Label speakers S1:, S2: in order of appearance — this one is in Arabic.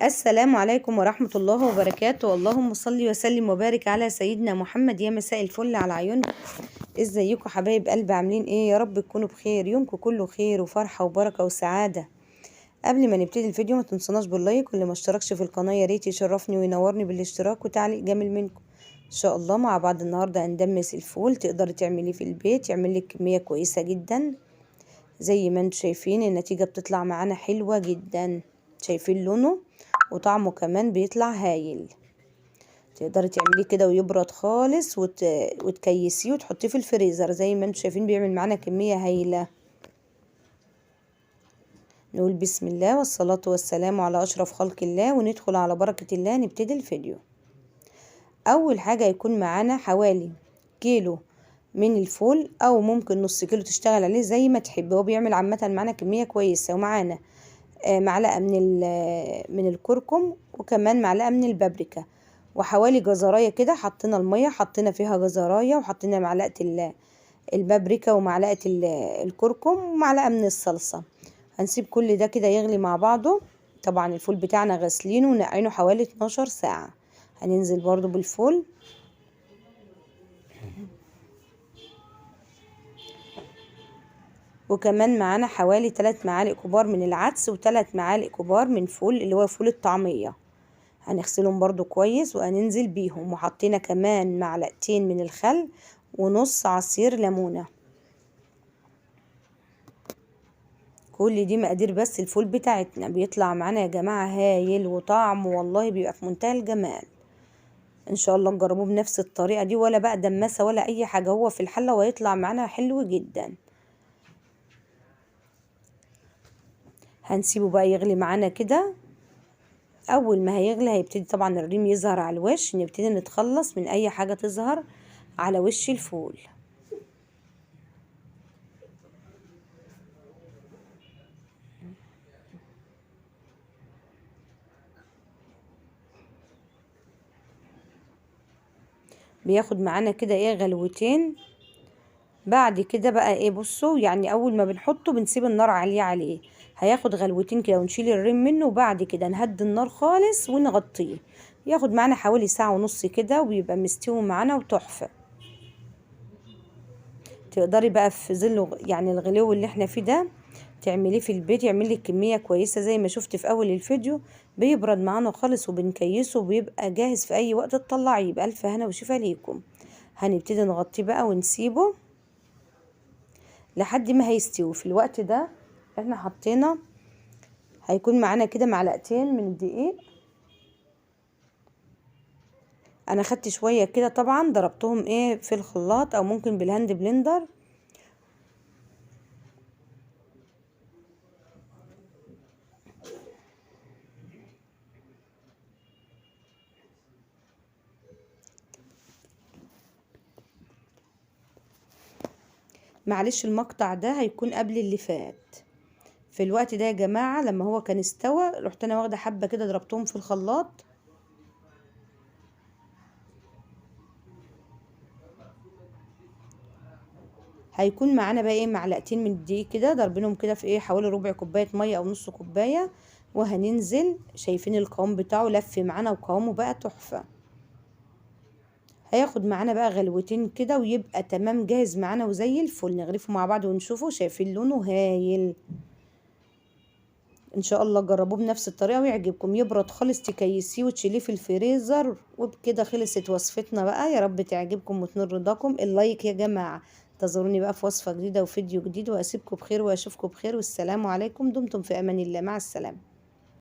S1: السلام عليكم ورحمة الله وبركاته. اللهم صل وسلم وبارك على سيدنا محمد. يا مساء الفل على عيونكم. ازيكم حبايب قلبي؟ عاملين ايه؟ يا رب تكونوا بخير، يومكم كله خير وفرحة وبركة وسعادة. قبل ما نبتدي الفيديو ما تنسوناش باللايك، واللي ما اشتركش في القناة يا ريت يشرفني وينورني بالاشتراك وتعليق جميل منكم. ان شاء الله مع بعض النهارده هندمس الفول، تقدري تعمليه في البيت، يعمل لك كمية كويسة جدا. زي ما انتم شايفين النتيجة بتطلع معانا حلوة جدا. شايفين لونه وطعمه كمان بيطلع هايل. تقدري تعمليه كده ويبرد خالص وتكيسيه وتحطيه في الفريزر. زي ما انتم شايفين بيعمل معانا كمية هايلة. نقول بسم الله والصلاة والسلام على أشرف خلق الله، وندخل على بركة الله نبتدي الفيديو. أول حاجة يكون معانا حوالي كيلو من الفول، أو ممكن نص كيلو تشتغل عليه زي ما تحبي. هو بيعمل عامة معانا كمية كويسة. ومعانا معلقة من الكركم، وكمان معلقة من البابريكا، وحوالي جزراية كده. حطينا المية، حطينا فيها جزراية، وحطينا معلقة البابريكا ومعلقة الكركم ومعلقة من الصلصة. هنسيب كل ده كده يغلي مع بعضه. طبعا الفول بتاعنا غسلينه ونقعينه حوالي 12 ساعة. هننزل برضو بالفول. وكمان معانا حوالي 3 معالق كبار من العدس، و3 معالق كبار من فول اللي هو فول الطعمية. هنغسلهم برضو كويس وهننزل بيهم. وحطينا كمان معلقتين من الخل ونص عصير ليمونة. كل دي مقادير، بس الفول بتاعتنا بيطلع معانا يا جماعة هايل، وطعمه والله بيبقى في منتهى الجمال. ان شاء الله تجربوه بنفس الطريقة دي، ولا بقى دمسة ولا اي حاجة، هو في الحلة وهيطلع معانا حلو جدا. هنسيبه بقى يغلي معانا كده. اول ما هيغلي هيبتدي طبعا الريم يظهر على الوش، نبتدي نتخلص من اي حاجة تظهر على وش الفول. بياخد معانا كده ايه غلوتين. بعد كده بقى ايه، بصوا يعني اول ما بنحطه بنسيب النار عالية عليه. هياخد غلوتين كده ونشيل الريم منه، وبعد كده نهدي النار خالص ونغطيه. ياخد معانا حوالي ساعة ونص كده، وبيبقى مستوي معانا وتحفة. تقدري بقى في ظل يعني الغلو اللي احنا فيه ده تعمليه في البيت، يعمل لك كمية كويسة زي ما شفت في اول الفيديو. بيبرد معانا خالص وبنكيسه وبيبقى جاهز في اي وقت تطلعيه. بألف هنا وشفا ليكم. هنبتدي نغطيه بقى ونسيبه لحد ما هيستوي. في الوقت ده احنا حطينا هيكون معانا كده معلقتين من الدقيق. انا خدت شوية كده طبعا ضربتهم ايه في الخلاط، او ممكن بالهاند بلندر. معلش المقطع ده هيكون قبل اللي فات. في الوقت ده يا جماعة لما هو كان استوى، رحت انا واخدة حبة كده ضربتهم في الخلاط. هيكون معانا بقى ايه معلقتين من الدقيق كده ضربينهم كده في ايه حوالي ربع كوباية مية او نص كوباية. وهننزل شايفين القوام بتاعه لف معانا وقوامه بقى تحفة. هياخد معانا بقى غلوتين كده ويبقى تمام جاهز معانا وزي الفل. نغرفه مع بعض ونشوفه. شايفين لونه هايل. ان شاء الله جربوه بنفس الطريقه ويعجبكم. يبرد خالص تكيسيه وتشيليه في الفريزر. وبكده خلصت وصفتنا بقى. يا رب تعجبكم وتنال رضاكم. اللايك يا جماعه. انتظروني بقى في وصفه جديده وفيديو جديد، واسيبكم بخير واشوفكم بخير، والسلام عليكم. دمتم في امان الله. مع السلامه.